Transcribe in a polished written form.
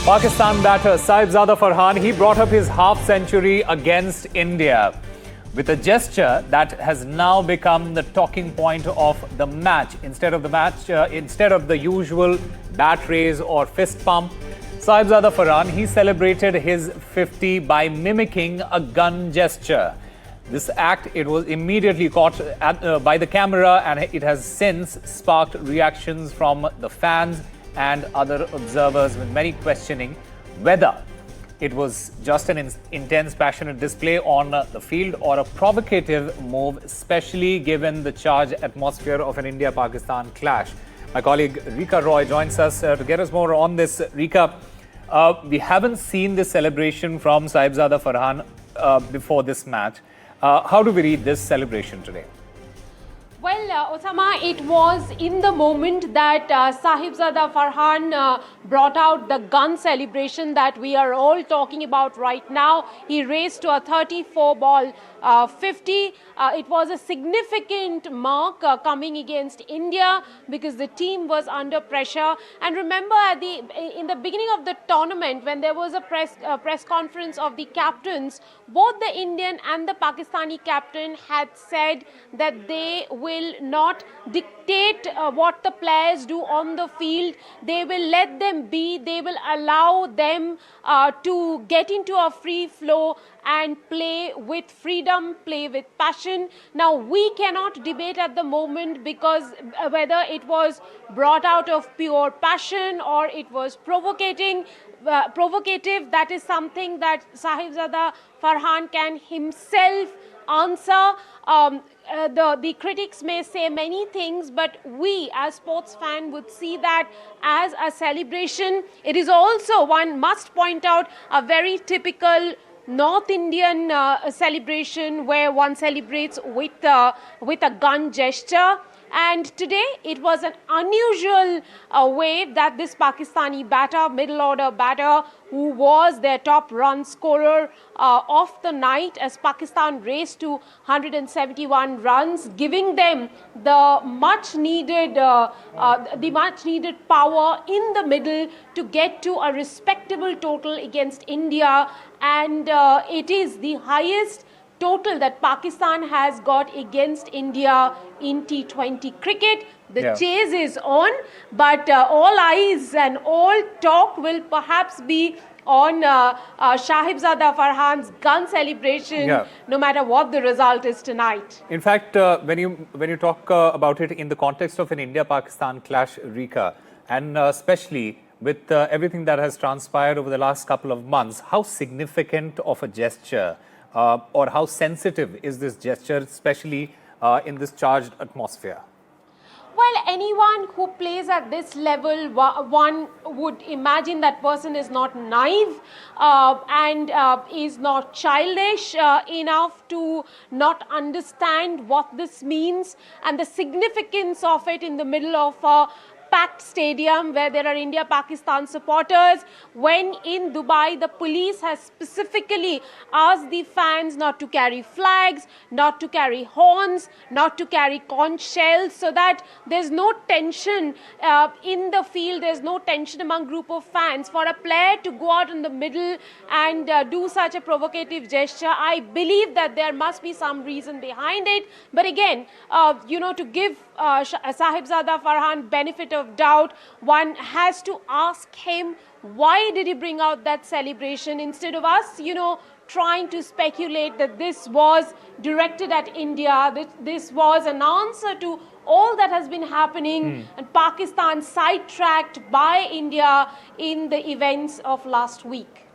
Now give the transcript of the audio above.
Pakistan batter Sahibzada Farhan, he brought up his half century against India with a gesture that has now become the talking point of the match. Instead of the usual bat raise or fist pump, Sahibzada Farhan, he celebrated his 50 by mimicking a gun gesture. This act, it was immediately caught by the camera, and it has since sparked reactions from the fans and other observers, with many questioning whether it was just an intense, passionate display on the field or a provocative move, especially given the charged atmosphere of an India-Pakistan clash. My colleague Rika Roy joins us to get us more on this. Rika, we haven't seen this celebration from Sahibzada Farhan before this match. How do we read this celebration today? Well, Osama, it was in the moment that Sahibzada Farhan brought out the gun celebration that we are all talking about right now. He raced to a 34-ball 50. It was a significant mark coming against India because the team was under pressure. And remember, in the beginning of the tournament, when there was a press conference of the captains, both the Indian and the Pakistani captain had said that they will not dictate what the players do on the field. They will let them be. They will allow them to get into a free flow and play with freedom, play with passion. Now, we cannot debate at the moment because whether it was brought out of pure passion or it was provocative, that is something that Sahibzada Farhan can himself answer. The critics may say many things, but we as sports fans would see that as a celebration. It is also, one must point out, a very typical North Indian celebration where one celebrates with a gun gesture. And today it was an unusual way that this Pakistani batter, middle order batter, who was their top run scorer of the night as Pakistan raced to 171 runs, giving them the much needed power in the middle to get to a respectable total against India. And it is the highest total that Pakistan has got against India in T20 cricket. The chase is on, but all eyes and all talk will perhaps be on Sahibzada Farhan's gun celebration, no matter what the result is tonight. In fact, when you talk about it in the context of an India-Pakistan clash, Rika, and especially with everything that has transpired over the last couple of months, how significant of a gesture or how sensitive is this gesture, especially in this charged atmosphere? Well, anyone who plays at this level, one would imagine that person is not naive and is not childish enough to not understand what this means and the significance of it in the middle of a packed stadium where there are India-Pakistan supporters, when in Dubai the police has specifically asked the fans not to carry flags, not to carry horns, not to carry conch shells, so that there's no tension in the field, there's no tension among group of fans. For a player to go out in the middle and do such a provocative gesture, I believe that there must be some reason behind it. But again, to give Sahibzada Farhan benefit of doubt, one has to ask him why did he bring out that celebration instead of us, trying to speculate that this was directed at India, that this was an answer to all that has been happening and Pakistan sidetracked by India in the events of last week.